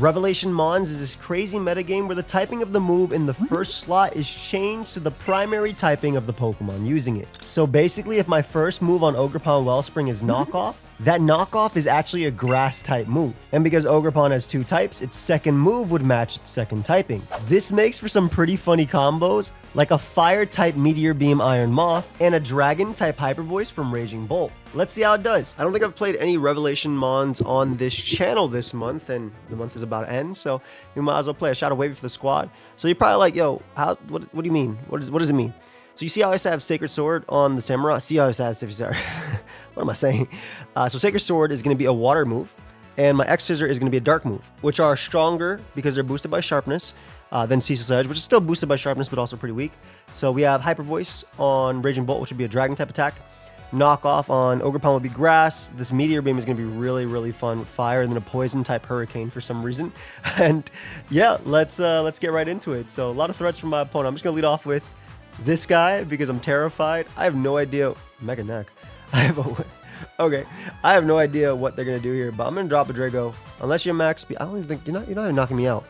Revelationmons is this crazy metagame where the typing of the move in the first slot is changed to the primary typing of the Pokemon using it. So basically, if my first move on Ogerpon Wellspring is knockoff, that knockoff is actually a grass type move. And because Ogerpon has 2 types, its second move would match its second typing. This makes for some pretty funny combos, like a fire type Meteor Beam Iron Moth and a dragon type Hyper Voice from Raging Bolt. Let's see how it does. I don't think I've played any Revelationmons on this channel this month, and the month is about to end, so we might as well play a Shadow Wave for the squad. So you're probably like, yo, what do you mean? What does it mean? So you see how I have Sacred Sword on the Samurai? See how I have Sacred Sword? What am I saying? So Sacred Sword is going to be a water move, and my X Scissor is going to be a dark move, which are stronger because they're boosted by sharpness than Ceaseless Edge, which is still boosted by sharpness, but also pretty weak. So we have Hyper Voice on Raging Bolt, which would be a dragon type attack. Knockoff on Ogerpon would be grass. This Meteor Beam is going to be really, really fun with fire, and then a poison type Hurricane for some reason. And yeah, let's get right into it. So a lot of threats from my opponent. I'm just going to lead off with this guy because I'm terrified. I have no idea. Mega Neck. Okay. I have no idea what they're going to do here, but I'm going to drop a Drago. Unless you're max speed. I don't even think you're not even knocking me out.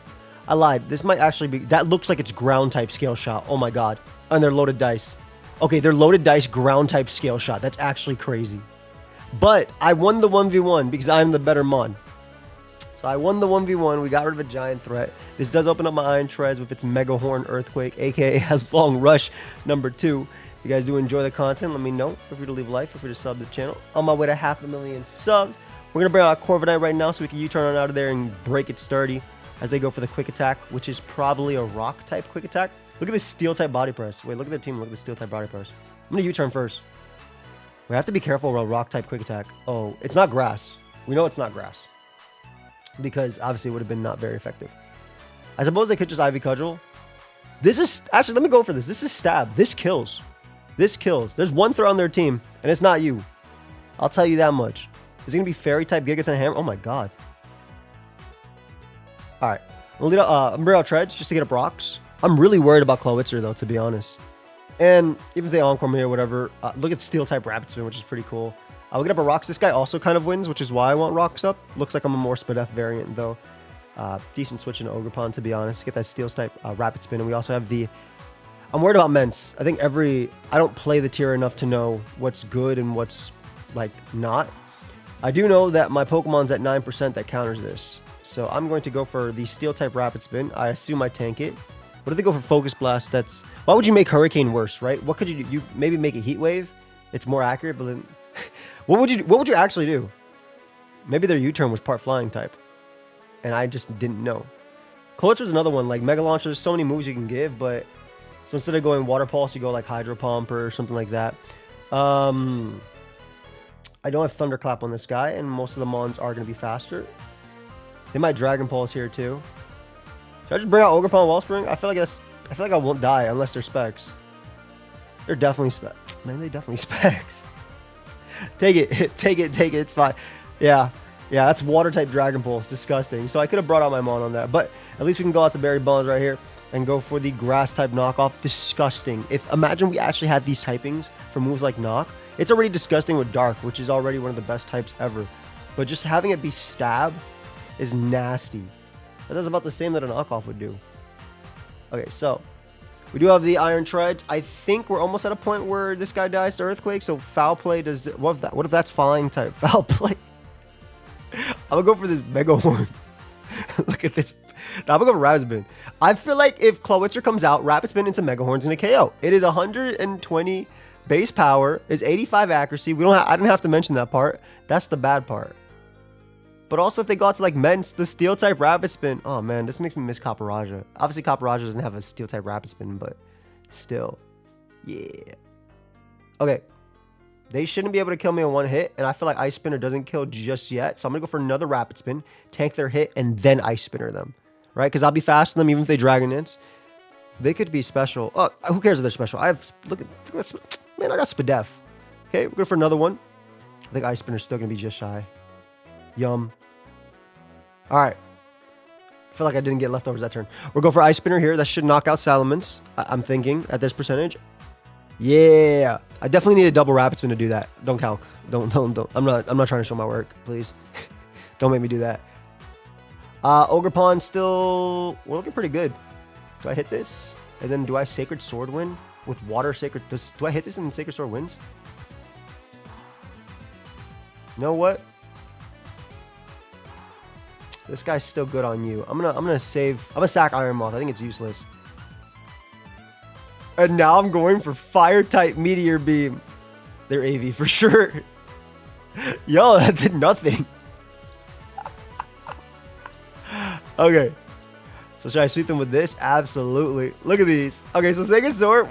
I lied. This might actually be. That looks like it's ground type Scale Shot. Oh my god. And they're loaded dice. Okay, they're loaded dice ground type Scale Shot. That's actually crazy. But I won the 1v1 because I'm the better Mon. So I won the 1v1. We got rid of a giant threat. This does open up my Iron Treads with its Mega Horn Earthquake, aka has Long Rush #2. If you guys do enjoy the content, let me know. Feel free to leave a like, feel free to sub to the channel. On my way to 500,000 subs. We're going to bring out Corviknight right now so we can U-turn on out of there and break it sturdy as they go for the quick attack, which is probably a rock type quick attack. Look at this steel type body press. Wait, look at their team. Look at the steel type body press. I'm going to U-turn first. We have to be careful around rock type quick attack. Oh, it's not grass. We know it's not grass, because obviously it would have been not very effective. I suppose they could just Ivy Cudgel. This is actually, let me go for this. This is stab. This kills. This kills. There's one threat on their team, and it's not you. I'll tell you that much. Is it gonna be fairy type Gigaton Hammer? Oh my god. All right, we'll lead up. I'm bring out Treads just to get up rocks. I'm really worried about Clawitzer though, to be honest. And even if they Encore me or whatever, look at Steel type Rapid Spin, which is pretty cool. I'll get up a Rocks. This guy also kind of wins, which is why I want Rocks up. Looks like I'm a more Spadef variant though. Decent switch into Ogerpon, to be honest. Get that Steel type Rapid Spin, and we also have the. I'm worried about Ments. I think I don't play the tier enough to know what's good and what's like not. I do know that my Pokemon's at 9% that counters this. So I'm going to go for the Steel type Rapid Spin. I assume I tank it. What if they go for Focus Blast? Why would you make Hurricane worse, right? What could you do? You maybe make a Heat Wave. It's more accurate, but then what would you actually do? Maybe their U-turn was part flying type, and I just didn't know. Clawitzer's another one. Like Mega Launch, there's so many moves you can give, but so instead of going Water Pulse, you go like Hydro Pump or something like that. I don't have Thunderclap on this guy, and most of the Mons are going to be faster. They might Dragon Pulse here too. Should I just bring out Ogerpon Wellspring? I feel like I won't die unless they're specs. They're definitely specs. Man, they definitely specs. Take it, take it. It's fine. Yeah, that's Water type Dragon Pulse. Disgusting. So I could have brought out my Mon on that, but at least we can go out to Berry Bonds right here and go for the Grass type knockoff. Disgusting. Imagine we actually had these typings for moves like Knock. It's already disgusting with Dark, which is already one of the best types ever. But just having it be Stab is nasty. That does about the same that a knockoff would do. Okay, so we do have the Iron Treads. I think we're almost at a point where this guy dies to Earthquake. So Foul Play does. What if that's Flying type? Foul Play. I'm gonna go for this Mega Horn. Look at this. Now I'm gonna go for Rapid Spin. I feel like if Clawitzer comes out, Rapid Spin into Mega Horn's gonna KO. It is 120 base power, is 85 accuracy. I didn't have to mention that part. That's the bad part. But also if they go out to like Ments, the Steel type Rapid Spin. Oh man, this makes me miss Caporaja. Obviously Caporaja doesn't have a Steel type Rapid Spin, but still. Yeah. Okay. They shouldn't be able to kill me on one hit, and I feel like Ice Spinner doesn't kill just yet. So I'm gonna go for another Rapid Spin, tank their hit, and then Ice Spinner them. Right? Because I'll be faster than them even if they Dragon Dance. They could be special. Oh, who cares if they're special? Look at man, I got Spadef. Okay, we're going for another one. I think Ice Spinner's still gonna be just shy. Yum. Alright. I feel like I didn't get leftovers that turn. We'll go for Ice Spinner here. That should knock out Salamence, I'm thinking, at this percentage. Yeah. I definitely need a double Rapid Spin to do that. Don't calc. Don't. I'm not trying to show my work, please. Don't make me do that. Ogerpon still... We're looking pretty good. Do I hit this? And then do I Sacred Sword win? With Water Sacred... Do I hit this and Sacred Sword wins? You know what? This guy's still good on you. I'm gonna save... I'm gonna sack Iron Moth. I think it's useless. And now I'm going for Fire-type Meteor Beam. They're AV for sure. Yo, that did nothing. Okay. So should I sweep them with this? Absolutely. Look at these. Okay, so Sacred Sword.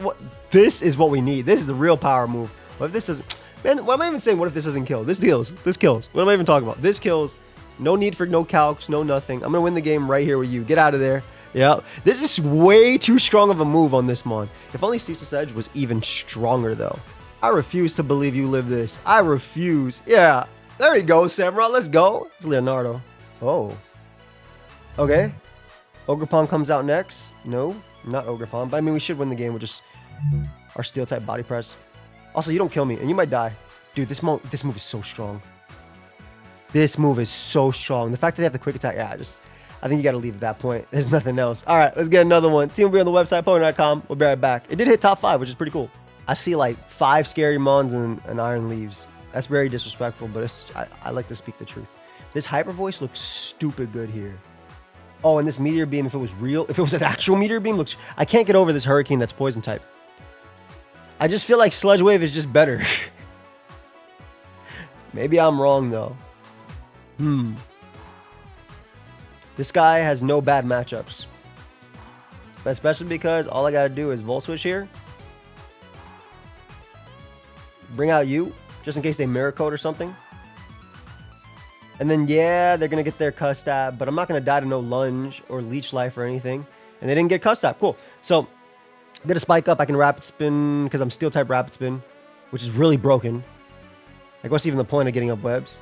This is what we need. This is the real power move. What if this doesn't... Man, what am I even saying? What if this doesn't kill? This kills. This kills. What am I even talking about? This kills. No need for no calcs, no nothing. I'm going to win the game right here with you. Get out of there. Yeah. This is way too strong of a move on this Mon. If only Ceaseless Edge was even stronger, though. I refuse to believe you live this. I refuse. Yeah. There you go, Samurai. Let's go. It's Leonardo. Oh. Okay. Ogerpon comes out next. No, not Ogerpon. But I mean, we should win the game with just our Steel-type body press. Also, you don't kill me, and you might die. Dude, this move is so strong. This move is so strong. The fact that they have the quick attack, yeah, I think you got to leave at that point. There's nothing else. All right, let's get another one. Team will be on the website, Pokemon.com. We'll be right back. It did hit top 5, which is pretty cool. I see like 5 scary Mons and Iron Leaves. That's very disrespectful, but I like to speak the truth. This Hyper Voice looks stupid good here. Oh, and this Meteor Beam, if it was real, if it was an actual Meteor Beam, looks... I can't get over this Hurricane that's Poison type. I just feel like Sludge Wave is just better. Maybe I'm wrong, though. This guy has no bad matchups. Especially because all I gotta do is Volt Switch here. Bring out you, just in case they Mirror Coat or something. And then, yeah, they're gonna get their Cuss Stab, but I'm not gonna die to no Lunge or Leech Life or anything. And they didn't get Cuss Stab. Cool. So, get a Spike up. I can Rapid Spin, because I'm Steel-type Rapid Spin, which is really broken. Like, what's even the point of getting up webs?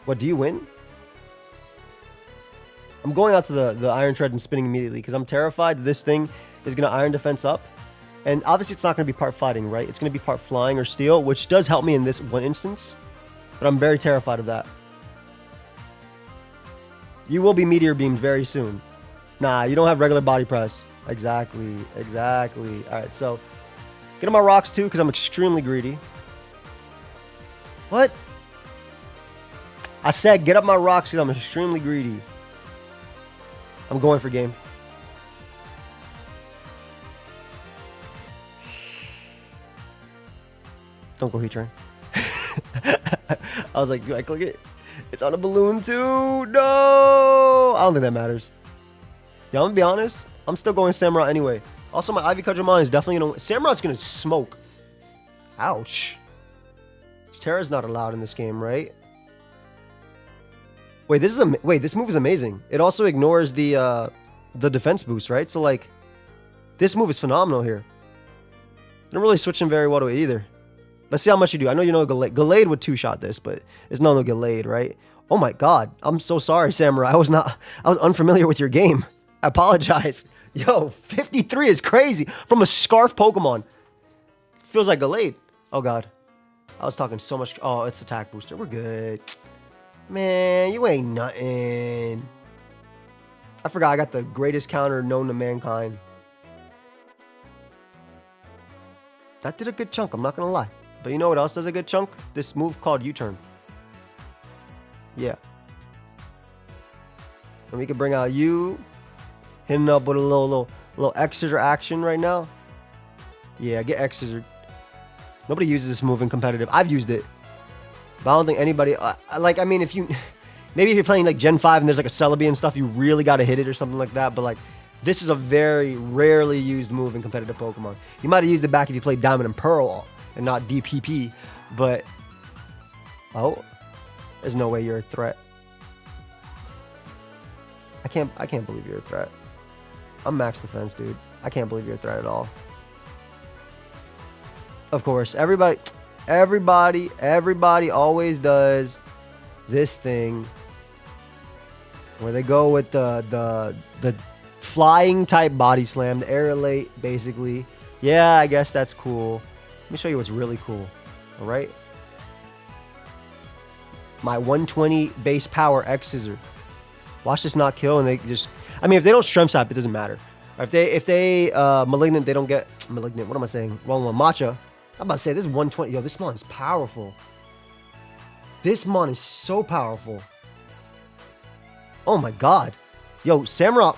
What, do you win? I'm going out to the Iron Tread and spinning immediately because I'm terrified this thing is going to Iron Defense up. And obviously it's not going to be part fighting, right? It's going to be part flying or steel, which does help me in this one instance. But I'm very terrified of that. You will be Meteor Beamed very soon. Nah, you don't have regular body press. Exactly, exactly. All right, so get on my rocks too because I'm extremely greedy. What? I said get up my rocks because I'm extremely greedy. I'm going for game. Don't go Heat Train. I was like, do I click it? It's on a balloon too. No! I don't think that matters. Yeah, I'm gonna be honest. I'm still going Samurai anyway. Also, my Ivy Kudramon is definitely gonna... Samurai's gonna smoke. Ouch. Terra's not allowed in this game, right? Wait, this move is amazing. It also ignores the defense boost, right? So like, this move is phenomenal here. I don't really switch him very well to it either. Let's see how much you do. I know you know Gallade. Gallade would two-shot this, but it's no Gallade, right? Oh my god. I'm so sorry, Samurai. I was unfamiliar with your game. I apologize. Yo, 53 is crazy. From a Scarf Pokemon. Feels like Gallade. Oh god. I was talking so much. Oh, it's attack booster. We're good. Man, you ain't nothing. I forgot I got the greatest counter known to mankind. That did a good chunk, I'm not gonna lie. But you know what else does a good chunk? This move called U-turn. Yeah. And we can bring out you. Hitting up with a little X-Scissor action right now. Yeah, get X-Scissor. Nobody uses this move in competitive. I've used it. But I don't think anybody... I mean, if you... Maybe if you're playing like Gen 5 and there's like a Celebi and stuff, you really got to hit it or something like that. But like, this is a very rarely used move in competitive Pokemon. You might have used it back if you played Diamond and Pearl and not DPP. But... Oh. There's no way you're a threat. I can't believe you're a threat. I'm max defense, dude. I can't believe you're a threat at all. Of course, everybody always does this thing where they go with the flying type body slam, the air elate, basically. Yeah, I guess that's cool. Let me show you what's really cool. All right. My 120 base power X Scissor. Watch this not kill, and they just... I mean, if they don't Strength Sap, it doesn't matter. If they Malignant, they don't get... Malignant, what am I saying? Wrong one. Matcha. I'm about to say, this is 120. Yo, this Mon is powerful. This Mon is so powerful. Oh my god. Yo, Samurott.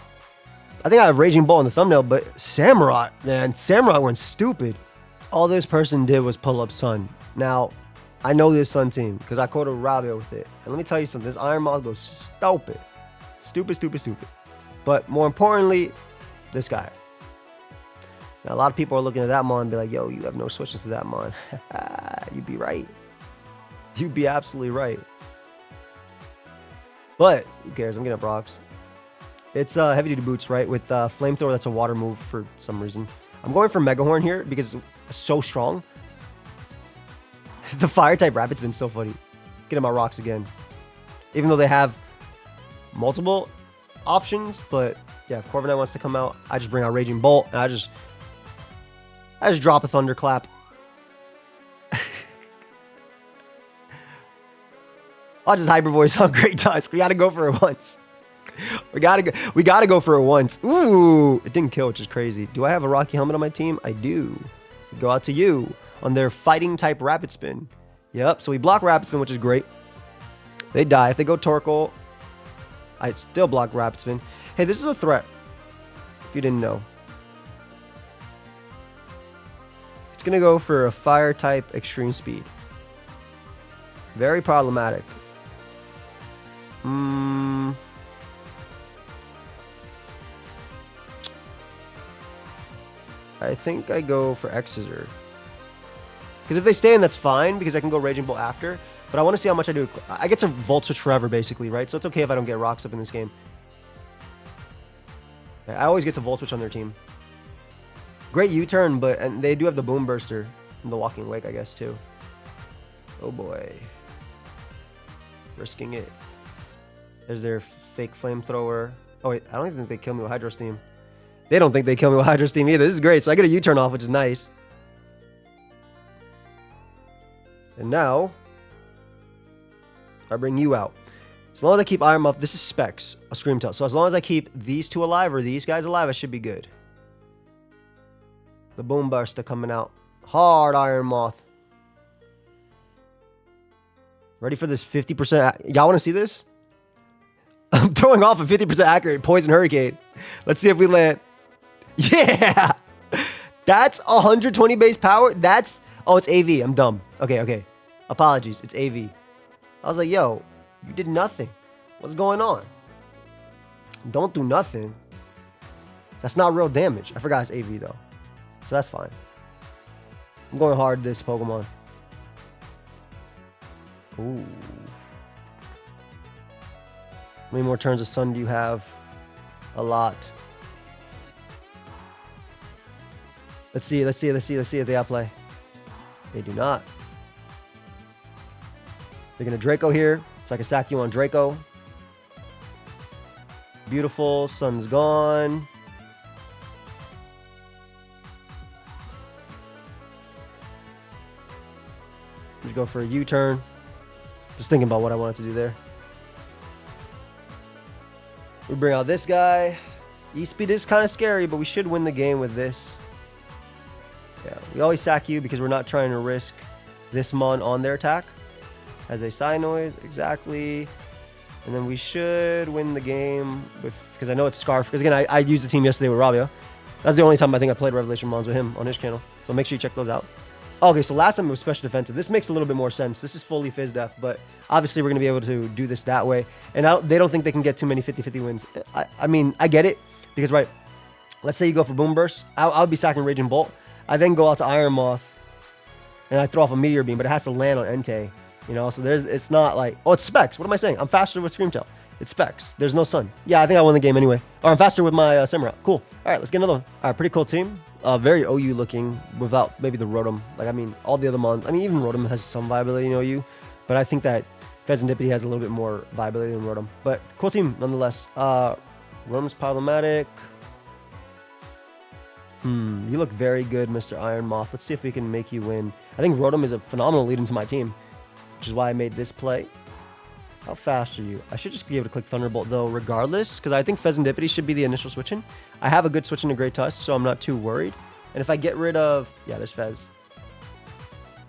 I think I have Raging Ball in the thumbnail, but Samurott, man. Samurott went stupid. All this person did was pull up Sun. Now, I know this Sun team because I quoted Rabio with it. And let me tell you something. This Iron Moth goes stupid. Stupid, stupid, stupid. But more importantly, this guy. Now, a lot of people are looking at that Mon and be like, yo, you have no switches to that Mon. You'd be right. You'd be absolutely right. But who cares? I'm getting up rocks. It's heavy duty boots, right? With flamethrower, that's a water move for some reason. I'm going for Mega Horn here because it's so strong. The fire type Rapid's been so funny. Getting my rocks again. Even though they have multiple options, but yeah, if Corviknight wants to come out, I just bring out Raging Bolt and I just drop a Thunderclap. I'll just Hyper Voice on Great Tusk. We gotta go for it once. We gotta go for it once. Ooh, it didn't kill, which is crazy. Do I have a Rocky Helmet on my team? I do. Go out to you on their fighting type Rapid Spin. Yep, so we block Rapid Spin, which is great. They die. If they go Torkoal, I still block Rapid Spin. Hey, this is a threat. If you didn't know. It's gonna go for a fire type Extreme Speed. Very problematic. I think I go for X-Scissor. Because if they stay in, that's fine, because I can go Raging Bolt after. But I want to see how much I do. I get to Volt Switch forever, basically, right? So it's okay if I don't get rocks up in this game. I always get to Volt Switch on their team. Great U-turn, but and they do have the Boom Burster and the Walking Wake, I guess, too. Oh, boy. Risking it. There's their fake Flamethrower. Oh, wait. I don't even think they kill me with Hydro Steam. They don't think they kill me with Hydro Steam either. This is great. So I get a U-turn off, which is nice. And now, I bring you out. As long as I keep Iron Moth, this is Specs, a Scream Tail. So as long as I keep these two alive or these guys alive, I should be good. The Boom Burster coming out. Hard Iron Moth. Ready for this 50%? Y'all want to see this? I'm throwing off a 50% accurate Poison Hurricane. Let's see if we land. Yeah! That's 120 base power. That's... Oh, it's AV. I'm dumb. Okay. Apologies. It's AV. I was like, yo, you did nothing. What's going on? Don't do nothing. That's not real damage. I forgot it's AV, though. So that's fine. I'm going hard this Pokemon. Ooh. How many more turns of Sun do you have? A lot. Let's see if they outplay. They do not. They're going to Draco here, so I can sack you on Draco. Beautiful. Sun's gone. Just go for a U-turn. Just thinking about what I wanted to do there. We bring out this guy. E-Speed is kind of scary, but we should win the game with this. Yeah, we always sack you because we're not trying to risk this Mon on their attack. Has a Psynoid, exactly. And then we should win the game with, because I know it's Scarf. Because again, I used the team yesterday with Rabio. That's the only time I think I played Revelationmons with him on his channel. So make sure you check those out. Okay, so last time it was Special Defensive. This makes a little bit more sense. This is fully Fizz Def, but obviously we're going to be able to do this that way. And they don't think they can get too many 50-50 wins. I mean, I get it. Because, right, let's say you go for Boom Burst. I'll be sacking Raging Bolt. I then go out to Iron Moth, and I throw off a Meteor Beam, but it has to land on Entei. You know, so it's not like, oh, it's Specs. What am I saying? I'm faster with Scream Tail. It's Specs. There's no Sun. Yeah, I think I won the game anyway. Or I'm faster with my Samurott. Cool. All right, let's get another one. All right, pretty cool team. Very OU looking without maybe the Rotom. Like, I mean, all the other Mons. I mean, even Rotom has some viability in OU, but I think that Pheasantipity has a little bit more viability than Rotom. But cool team nonetheless. Rotom's problematic. You look very good, Mr. Iron Moth. Let's see if we can make you win. I think Rotom is a phenomenal lead into my team, which is why I made this play. How fast are you? I should just be able to click Thunderbolt, though, regardless, because I think Pheasantipity should be the initial switch-in. I have a good switch into Great Tusk, so I'm not too worried. And if I get rid of... Yeah, there's Fez.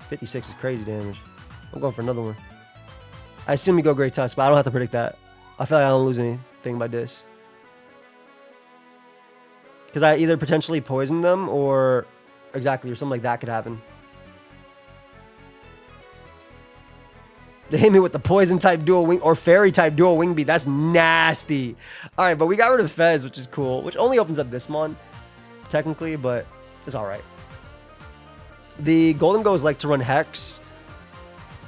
56 is crazy damage. I'm going for another one. I assume you go Great Tusk, but I don't have to predict that. I feel like I don't lose anything by this. Because I either potentially poison them or... Exactly, or something like that could happen. They hit me with the poison type dual wing or fairy type dual wing beat. That's nasty. All right, but we got rid of Fez, which is cool, which only opens up this mon, technically, but it's all right. The Golden Goes like to run Hex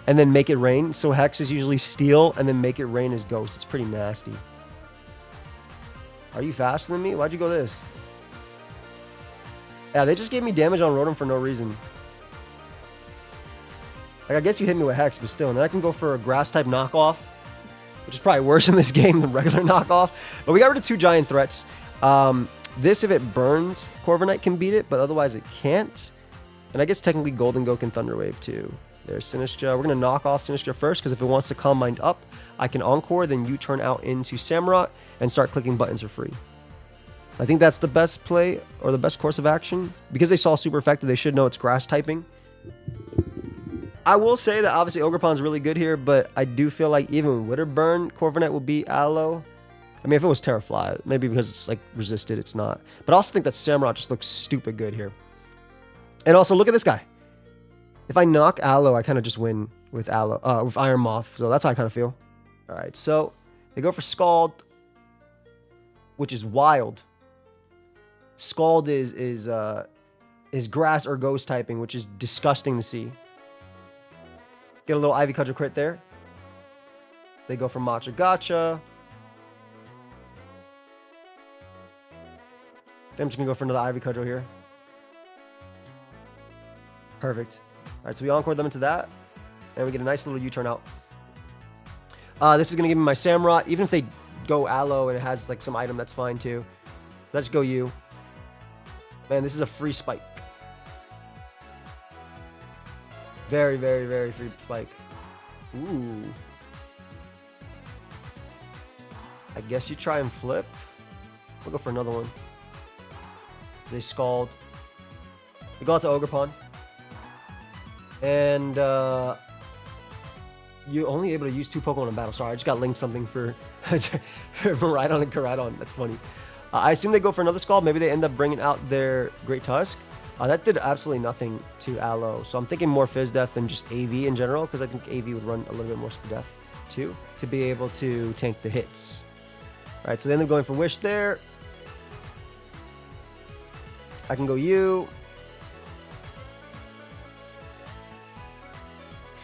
and then make it rain. So Hex is usually Steel and then make it rain is Ghost. It's pretty nasty. Are you faster than me? Why'd you go this? Yeah, they just gave me damage on Rotom for no reason. Like, I guess you hit me with Hex, but still. And then I can go for a Grass-type knockoff, which is probably worse in this game than regular knockoff. But we got rid of 2 giant threats. This, if it burns, Corviknight can beat it, but otherwise it can't. And I guess technically Golden Go can Thunder Wave too. There's Sinistcha. We're going to knock off Sinistcha first, because if it wants to Calm Mind up, I can Encore, then you turn out into Samurott and start clicking buttons for free. I think that's the best play, or the best course of action. Because they saw super effective, they should know it's Grass typing. I will say that obviously Ogerpon's really good here, but I do feel like even with Burn, Corviknight will beat Aloe. I mean, if it was Terrafly, maybe because it's like resisted, it's not. But I also think that Samurott just looks stupid good here. And also, look at this guy. If I knock Aloe, I kind of just win with with Iron Moth. So that's how I kind of feel. All right, so they go for Scald, which is wild. Scald is Grass or Ghost typing, which is disgusting to see. Get a little Ivy Cudgel crit there. They go for Matcha Gotcha. I'm just going to go for another Ivy Cudgel here. Perfect. All right, so we Encore them into that. And we get a nice little U-turn out. This is going to give me my Samurott. Even if they go Aloe and it has like some item, that's fine too. Let's go U. Man, this is a free spike. Very, very, very free spike. Ooh. I guess you try and flip. We'll go for another one. They Scald. We go out to Ogerpon. And you're only able to use 2 Pokemon in battle. Sorry, I just got linked something for Rhydon and Koraidon. That's funny. I assume they go for another Scald. Maybe they end up bringing out their Great Tusk. That did absolutely nothing to Aloe. So I'm thinking more Fizz Def than just AV in general, because I think AV would run a little bit more Speed Def too, to be able to tank the hits. All right, so they end up going for Wish there. I can go U.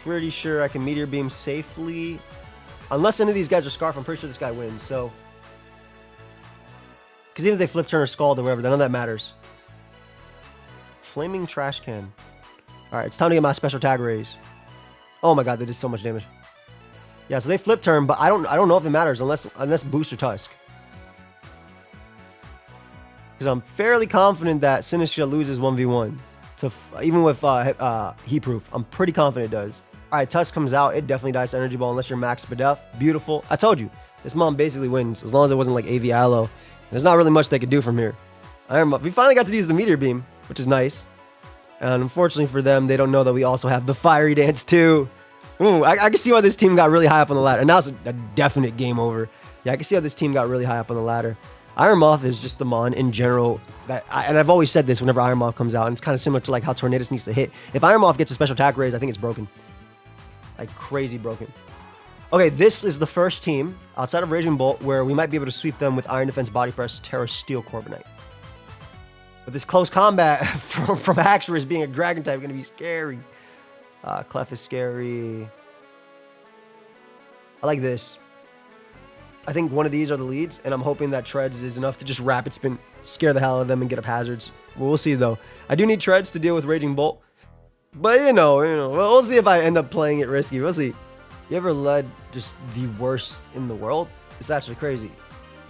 Pretty sure I can Meteor Beam safely. Unless any of these guys are Scarf, I'm pretty sure this guy wins, so... Because even if they Flip Turn or Scald or whatever, none of that matters. Flaming Trash Can. Alright, it's time to get my special tag raise. Oh my god, they did so much damage. Yeah, so they Flip Turn, but I don't know if it matters unless Booster Tusk. Because I'm fairly confident that Sinistcha loses 1v1. Even with Heat Proof. I'm pretty confident it does. Alright, Tusk comes out. It definitely dies to Energy Ball unless you're max Spadef. Beautiful. I told you. This mom basically wins. As long as it wasn't like AV Aloe. There's not really much they could do from here. We finally got to use the Meteor Beam, which is nice. And unfortunately for them, they don't know that we also have the Fiery Dance too. Ooh, I can see why this team got really high up on the ladder. And now it's a definite game over. Yeah, I can see how this team got really high up on the ladder. Iron Moth is just the mon in general. And I've always said this whenever Iron Moth comes out. And it's kind of similar to like how Tornadus needs to hit. If Iron Moth gets a special attack raise, I think it's broken. Like crazy broken. Okay, this is the first team outside of Raging Bolt where we might be able to sweep them with Iron Defense, Body Press, Terra Steel, Corviknight. But this close combat from Haxorus being a Dragon type is going to be scary. Clef is scary. I like this. I think one of these are the leads, and I'm hoping that Treads is enough to just Rapid Spin, scare the hell out of them, and get up hazards. Well, we'll see, though. I do need Treads to deal with Raging Bolt. But, you know, we'll see if I end up playing it risky. We'll see. You ever led just the worst in the world? It's actually crazy.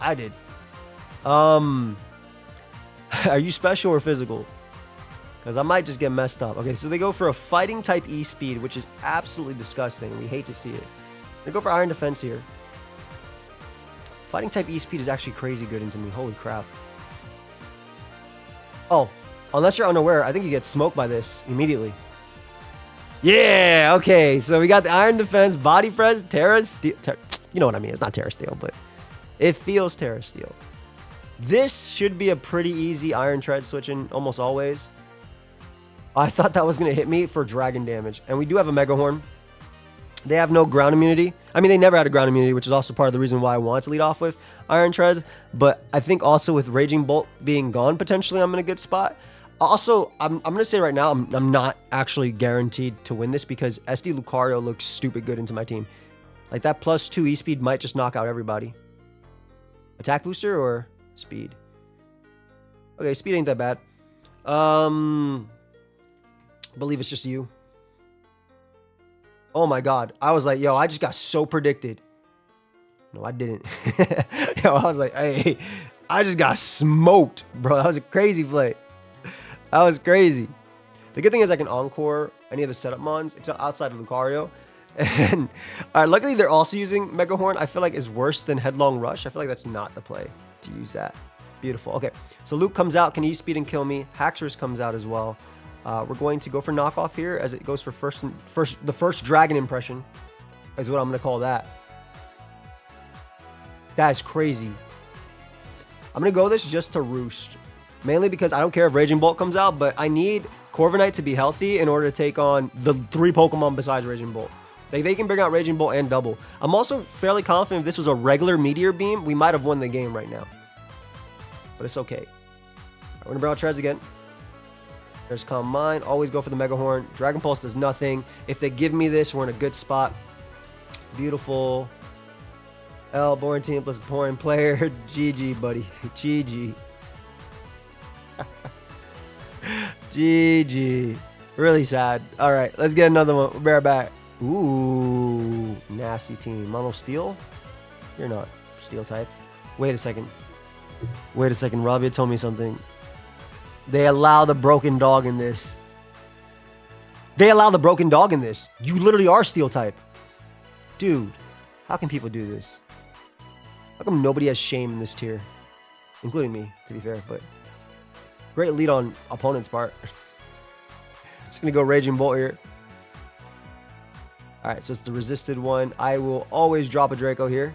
I did. Are you special or physical? Because I might just get messed up. Okay, so they go for a Fighting type E-Speed, which is absolutely disgusting. We hate to see it. gonna go for Iron Defense here. Fighting type E-Speed is actually crazy good into me. Holy crap. Oh, unless you're unaware, I think you get smoked by this immediately. Yeah, okay. So we got the Iron Defense, Body Press, Terra Steel. You know what I mean. It's not Terra Steel, but it feels Terra Steel. This should be a pretty easy Iron Tread switching almost always. I thought that was going to hit me for dragon damage. And we do have a Mega Horn. They have no ground immunity. I mean, they never had a ground immunity, which is also part of the reason why I wanted to lead off with Iron Treads. But I think also with Raging Bolt being gone, potentially I'm in a good spot. Also, I'm going to say right now, I'm not actually guaranteed to win this because SD Lucario looks stupid good into my team. Like that +2 E-Speed might just knock out everybody. Attack booster or speed? Okay, speed ain't that bad. Believe it's just you. Oh my god. I was like, yo, I just got so predicted. No, I didn't. Yo, I was like, hey, I just got smoked, bro. That was a crazy play. That was crazy. The good thing is I can encore any of the setup mons. It's outside of Lucario. And luckily they're also using Mega Horn. I feel like is worse than Headlong Rush. I feel like that's not the play to use that. Beautiful. Okay, so Luke comes out, can E-Speed and kill me. Haxorus comes out as well. We're going to go for knockoff here as it goes for the first dragon impression is what I'm going to call that. That is crazy. I'm going to go this just to roost. Mainly because I don't care if Raging Bolt comes out, but I need Corviknight to be healthy in order to take on the 3 Pokemon besides Raging Bolt. Like, they can bring out Raging Bolt and double. I'm also fairly confident if this was a regular Meteor Beam, we might have won the game right now. But it's okay. We're going to bring out Treads again. There's Calm Mind. Always go for the Mega Horn. Dragon Pulse does nothing. If they give me this, we're in a good spot. Beautiful. L, boring team plus boring player. GG, buddy. GG. GG. Really sad. All right, let's get another one. We'll bear back. Ooh, nasty team. Mono Steel? You're not Steel type. Wait a second. Wait a second. Rabia told me something. They allow the broken dog in this. They allow the broken dog in this. You literally are Steel type. Dude, how can people do this? How come nobody has shame in this tier? Including me, to be fair, but great lead on opponent's part. Just gonna go Raging Bolt here. Alright, so it's the resisted one. I will always drop a Draco here.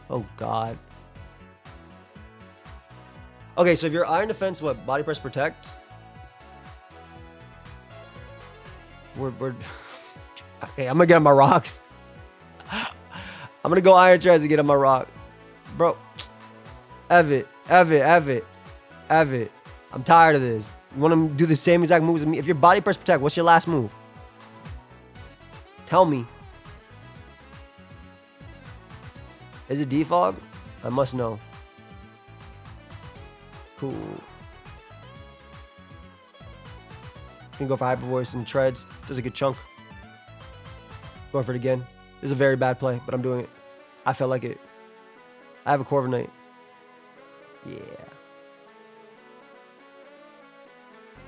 Oh god. Okay, so if you're Iron Defense, what? Body Press Protect? We're okay, I'm gonna get on my rocks. I'm gonna go Iron Treads to get on my rock. Bro. Ev it. I'm tired of this. You want to do the same exact moves as me? If you're Body Press Protect, what's your last move? Tell me. Is it Defog? I must know. Cool. Can go for Hyper Voice and Treads. Does a good chunk. Going for it again. This is a very bad play, but I'm doing it. I felt like it. I have a Corviknight. Yeah.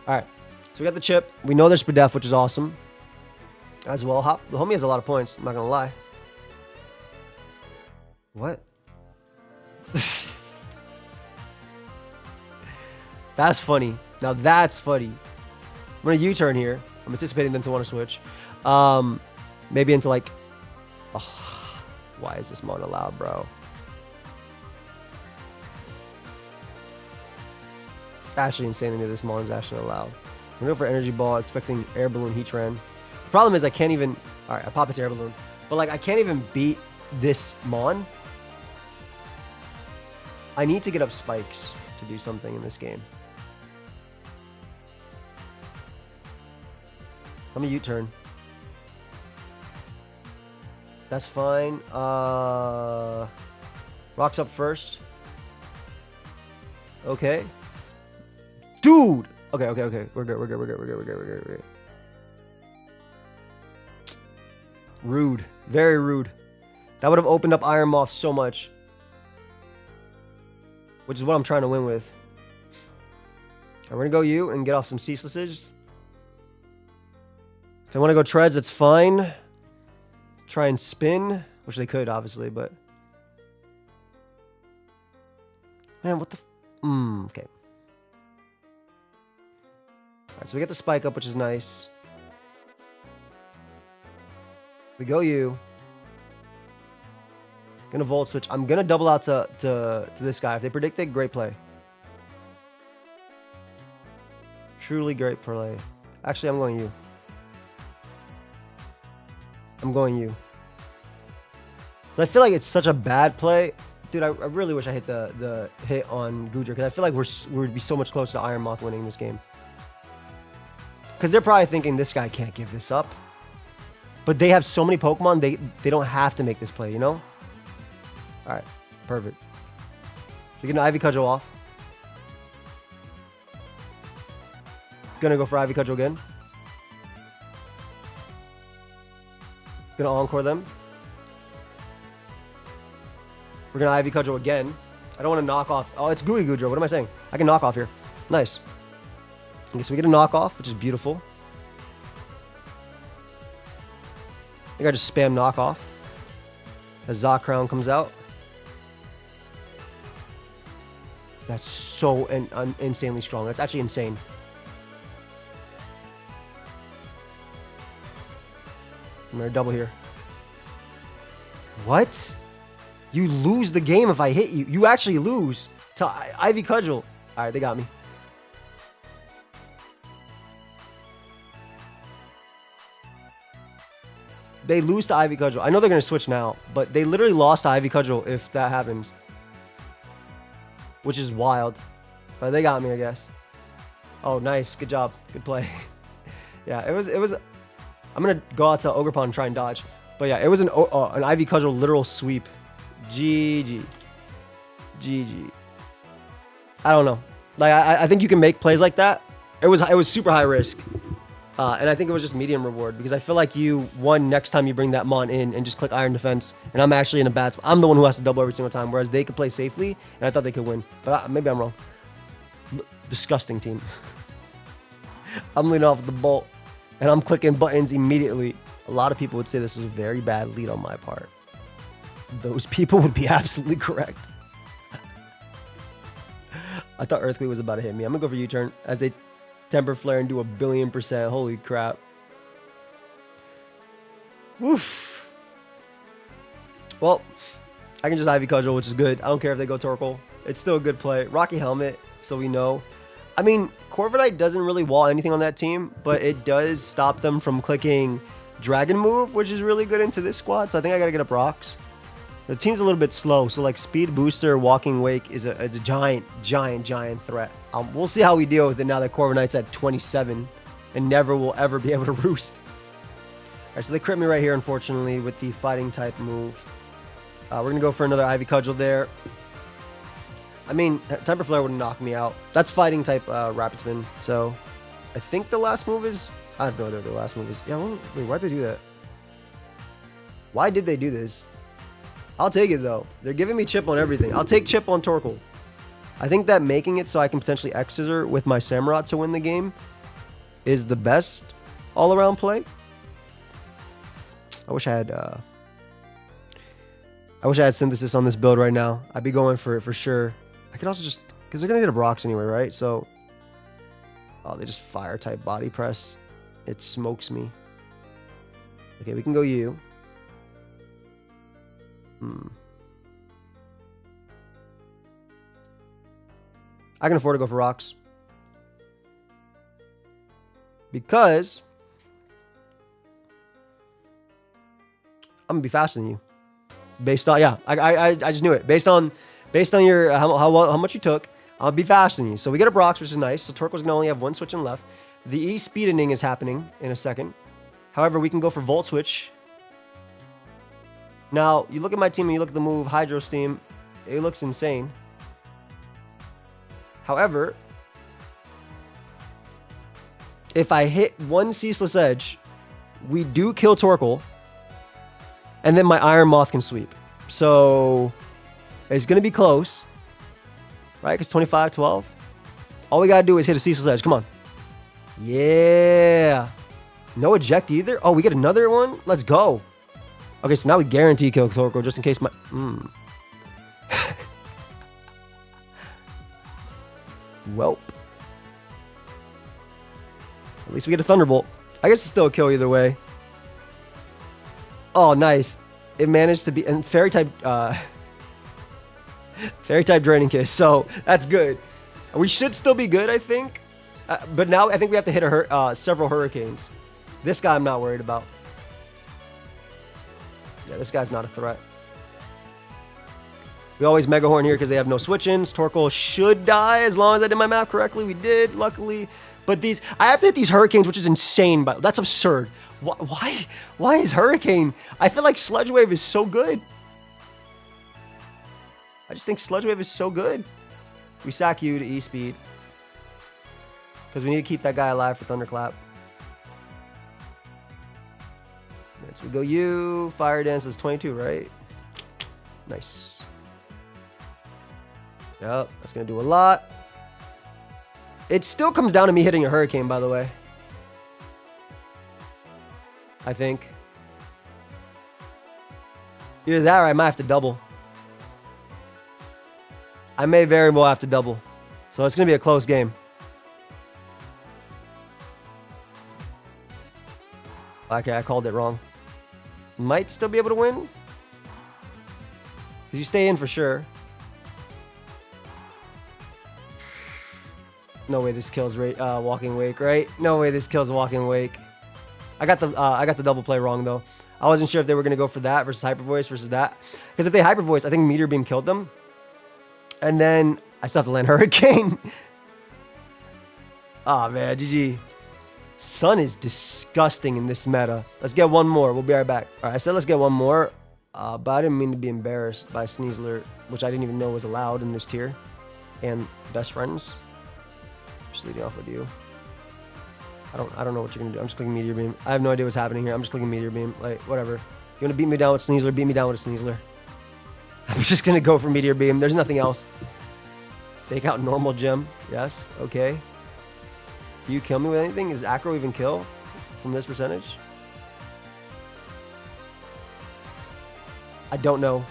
Alright. So we got the chip. We know there's Spadef, which is awesome. As well. The homie has a lot of points. I'm not going to lie. What? That's funny. Now that's funny. I'm going to U-turn here. I'm anticipating them to want to switch. Maybe into like... Oh, why is this mon allowed, bro? It's actually insane that this mon is actually allowed. I'm going to go for Energy Ball, expecting Air Balloon Heatran. The problem is I can't even... Alright, I pop its Air Balloon. But like, I can't even beat this mon. I need to get up spikes to do something in this game. Let me U-turn. That's fine. Rocks up first. Okay. Dude! Okay. We're good. Rude. Very rude. That would have opened up Iron Moth so much. Which is what I'm trying to win with. I'm going to go you and get off some ceaselesses. If I want to go Treads, that's fine. Try and spin. Which they could, obviously, but... Man, what the... okay. Alright, so we get the spike up, which is nice. We go you. Gonna Volt Switch. I'm gonna double out to this guy. If they predict it, great play. Truly great play. Actually, I'm going you. I'm going you. I feel like it's such a bad play. Dude, I really wish I hit the hit on Goodra, because I feel like we'd be so much closer to Iron Moth winning this game. Because they're probably thinking, this guy can't give this up. But they have so many Pokemon, they don't have to make this play, you know? Alright, perfect. You're gonna Ivy Cudgel off. Gonna go for Ivy Cudgel again. Gonna Encore them. We're gonna Ivy Cudgel again. I don't want to knock off. Oh, it's Gooey Goodra. What am I saying? I can knock off here. Nice. Okay, so we get a knockoff, which is beautiful. I think I just spam knockoff. As Crown comes out. That's so insanely strong. That's actually insane. I'm gonna double here. What? You lose the game if I hit you. You actually lose to Ivy Cudgel. Alright, they got me. They lose to Ivy Cudgel. I know they're going to switch now, but they literally lost to Ivy Cudgel if that happens. Which is wild. But they got me, I guess. Oh, nice. Good job. Good play. Yeah, it was... I'm going to go out to Ogerpon and try and dodge. But yeah, it was an Ivy Cudgel literal sweep. GG. GG. I don't know. Like, I think you can make plays like that. It was super high risk. And I think it was just medium reward, because I feel like you won next time you bring that Mon in and just click Iron Defense, and I'm actually in a bad spot. I'm the one who has to double every single time, whereas they could play safely, and I thought they could win. But maybe I'm wrong. Disgusting team. I'm leading off with the Bolt, and I'm clicking buttons immediately. A lot of people would say this was a very bad lead on my part. Those people would be absolutely correct. I thought Earthquake was about to hit me. I'm going to go for U-turn as they Temper Flare and do 1,000,000,000%. Holy crap. Woof. Well, I can just Ivy Cudgel, which is good. I don't care if they go Torkoal. It's still a good play. Rocky Helmet, so we know. I mean, Corviknight doesn't really wall anything on that team, but it does stop them from clicking Dragon Move, which is really good into this squad, so I think I got to get up rocks. The team's a little bit slow, so like Speed Booster, Walking Wake is a giant threat. We'll see how we deal with it now that Corviknight's at 27 and never will ever be able to roost. All right, so they crit me right here, unfortunately, with the Fighting type move. We're going to go for another Ivy Cudgel there. I mean, Temper Flare wouldn't knock me out. That's Fighting type Rapid Spin, so I think the last move is... I have no idea what the last move is. Yeah, well, wait, why'd they do that? Why did they do this? I'll take it, though. They're giving me chip on everything. I'll take chip on Torkoal. I think that making it so I can potentially X-Scissor with my Samurott to win the game is the best all-around play. I wish I had Synthesis on this build right now. I'd be going for it for sure. I could also just... Because they're going to get a Brox anyway, right? So... Oh, they just Fire-type Body Press. It smokes me. Okay, we can go you. I can afford to go for rocks. Because I'm gonna be faster than you. Based on I just knew it. Based on your how much you took, I'll be faster than you. So we get a Brox, which is nice. So Torkoal's gonna only have one switch in left. The E-speedening is happening in a second. However, we can go for Volt Switch. Now, you look at my team and you look at the move Hydro Steam. It looks insane. However, if I hit one Ceaseless Edge, we do kill Torkoal, and then my Iron Moth can sweep. So, it's going to be close, right? Because 25-12. All we got to do is hit a Ceaseless Edge. Come on. Yeah. No eject either. Oh, we get another one? Let's go. Okay, so now we guarantee kill Torkoal just in case my... Welp. At least we get a Thunderbolt. I guess it's still a kill either way. Oh, nice. It managed to be... And Fairy-type... Fairy-type Draining Kiss, so that's good. We should still be good, I think. But now I think we have to hit several Hurricanes. This guy I'm not worried about. Yeah, this guy's not a threat. We always Mega Horn here because they have no switch-ins. Torkoal should die as long as I did my math correctly. We did, luckily. But these... I have to hit these Hurricanes, which is insane. But that's absurd. Why is Hurricane... I feel like Sludge Wave is so good. I just think Sludge Wave is so good. We sack you to E-Speed. Because we need to keep that guy alive for Thunderclap. So we go you. Fire Dance is 22, right? Nice. Yep, that's going to do a lot. It still comes down to me hitting a Hurricane, by the way. I think. Either that or I might have to double. I may very well have to double. So it's going to be a close game. Okay, I called it wrong. Might still be able to win. Because you stay in for sure. No way this kills Walking Wake, right? No way this kills Walking Wake. I got the double play wrong, though. I wasn't sure if they were going to go for that versus Hyper Voice versus that. Because if they Hyper Voice, I think Meteor Beam killed them. And then I still have to land Hurricane. Oh, man. GG. Sun is disgusting in this meta. Let's get one more. We'll be right back. All right, I said let's get one more. But I didn't mean to be embarrassed by Sneasler, which I didn't even know was allowed in this tier. And Best Friends. Just leading off with you. I don't know what you're going to do. I'm just clicking Meteor Beam. I have no idea what's happening here. I'm just clicking Meteor Beam. Like, whatever. You want to beat me down with Sneasler? Beat me down with a Sneasler. I'm just going to go for Meteor Beam. There's nothing else. Fake out normal gem. Yes. Okay. Do you kill me with anything? Is Acro even kill from this percentage? I don't know.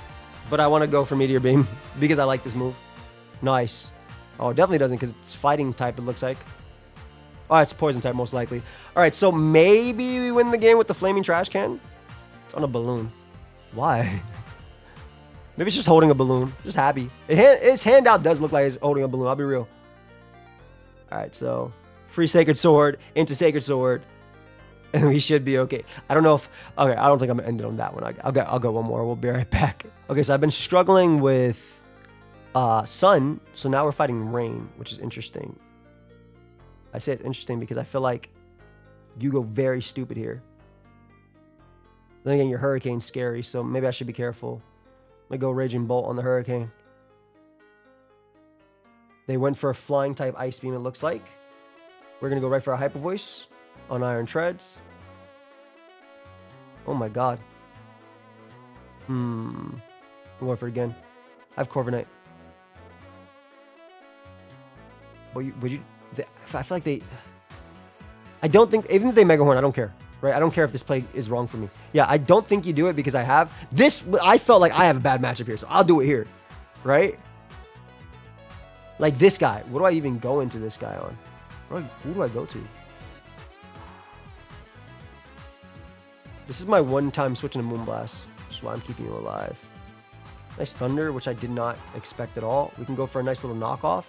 But I want to go for Meteor Beam because I like this move. Nice. Oh, it definitely doesn't because it's fighting type, it looks like. Oh, it's poison type most likely. All right, so maybe we win the game with the flaming trash can. It's on a balloon. Why? Maybe it's just holding a balloon. Just happy. His handout does look like it's holding a balloon. I'll be real. All right, so free Sacred Sword into Sacred Sword. And we should be okay. I don't know if... Okay, I don't think I'm going to end it on that one. I'll go one more. We'll be right back. Okay, so I've been struggling with Sun. So now we're fighting Rain, which is interesting. I say it's interesting because I feel like you go very stupid here. Then again, your Hurricane's scary, so maybe I should be careful. I'm going to go Raging Bolt on the Hurricane. They went for a flying type Ice Beam, it looks like. We're going to go right for a Hyper Voice on Iron Treads. Oh my god. I'm going for it again. I have Corviknight. Would you... I feel like they... I don't think... Even if they Mega Horn, I don't care. Right? I don't care if this play is wrong for me. Yeah, I don't think you do it because I have... This... I felt like I have a bad matchup here, so I'll do it here. Right? Like this guy. What do I even go into this guy on? Who do I go to? This is my one-time switch into Moonblast. Which is why I'm keeping you alive. Nice Thunder, which I did not expect at all. We can go for a nice little knockoff.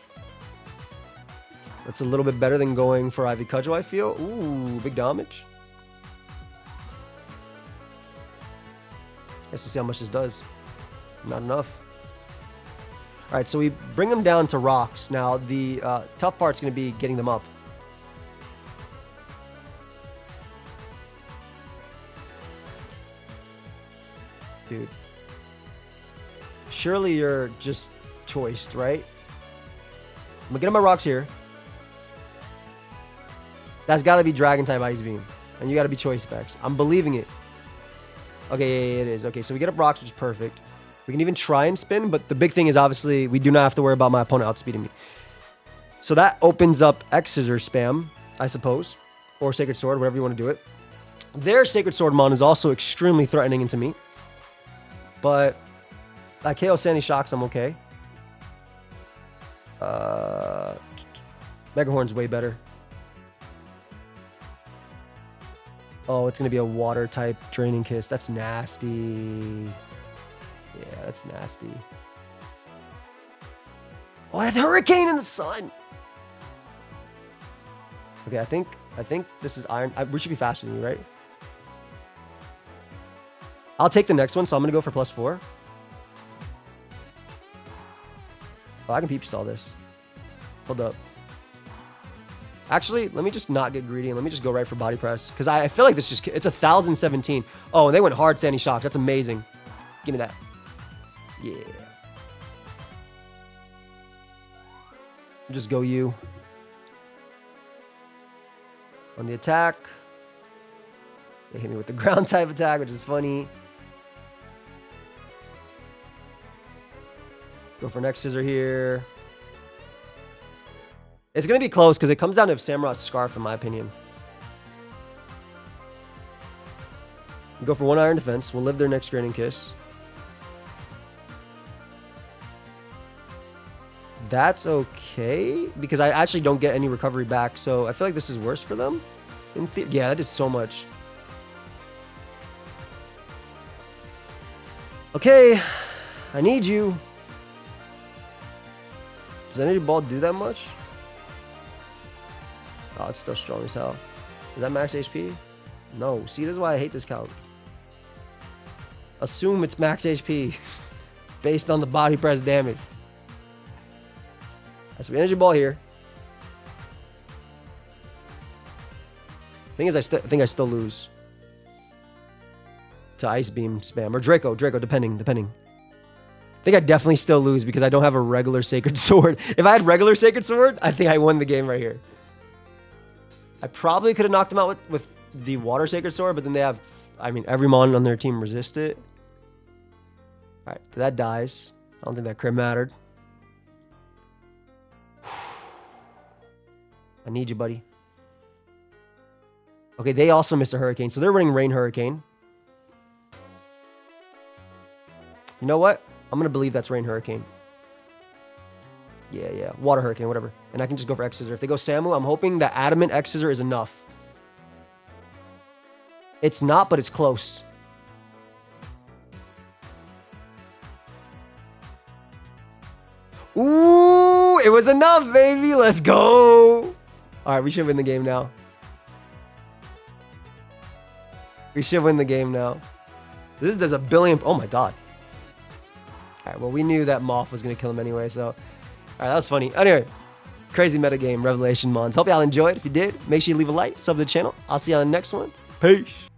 That's a little bit better than going for Ivy Cudgel, I feel. Ooh, big damage. Guess we'll see how much this does. Not enough. All right, so we bring them down to rocks. Now, the tough part's going to be getting them up. Dude. Surely you're just choiced, right? I'm going to get on my rocks here. That's got to be Dragon-type Ice Beam. And you got to be Choice Specs. I'm believing it. Okay, yeah, it is. Okay, so we get up rocks, which is perfect. We can even try and spin, but the big thing is obviously we do not have to worry about my opponent outspeeding me. So that opens up X Scissor spam, I suppose. Or Sacred Sword, whatever you want to do it. Their Sacred Sword Mon is also extremely threatening into me. But I KO Sandy Shocks, I'm okay. Mega Horn's way better. Oh, it's going to be a water type Draining Kiss. That's nasty. Yeah, that's nasty. Oh, I had Hurricane in the sun. Okay, I think this is Iron. We should be faster than you, right? I'll take the next one, so I'm going to go for +4. Oh, I can peep stall this. Hold up. Actually, let me just not get greedy and let me just go right for body press. Because I feel like this just... It's 1,017. Oh, and they went hard Sandy Shocks. That's amazing. Give me that. Yeah. Just go you. On the attack. They hit me with the ground type attack, which is funny. Go for next scissor here. It's going to be close because it comes down to Samurot's Scarf, in my opinion. Go for 1 Iron Defense. We'll live their next Draining Kiss. That's okay because I actually don't get any recovery back. So I feel like this is worse for them. Yeah, that is so much. Okay. I need you. Does Energy Ball do that much? Oh, it's still strong as hell. Is that max HP? No. See, this is why I hate this count. Assume it's max HP based on the body press damage. That's some Energy Ball here. Thing is, I think I still lose to Ice Beam spam or Draco, depending. I think I definitely still lose because I don't have a regular Sacred Sword. If I had regular Sacred Sword, I think I won the game right here. I probably could have knocked them out with the Water Sacred Sword, but then they have, I mean, every mon on their team resist it. All right, that dies. I don't think that crit mattered. I need you, buddy. Okay, they also missed a Hurricane, so they're running Rain Hurricane. You know what? I'm going to believe that's Rain Hurricane. Yeah. Water Hurricane, whatever. And I can just go for X Scissor. If they go Samu, I'm hoping that Adamant X Scissor is enough. It's not, but it's close. Ooh, it was enough, baby. Let's go. All right, we should win the game now. We should win the game now. This does a billion... Oh, my God. All right, well, we knew that Moth was going to kill him anyway, so... All right, that was funny. Anyway, crazy metagame, Revelationmons. Hope y'all enjoyed. If you did, make sure you leave a like, sub to the channel. I'll see you on the next one. Peace.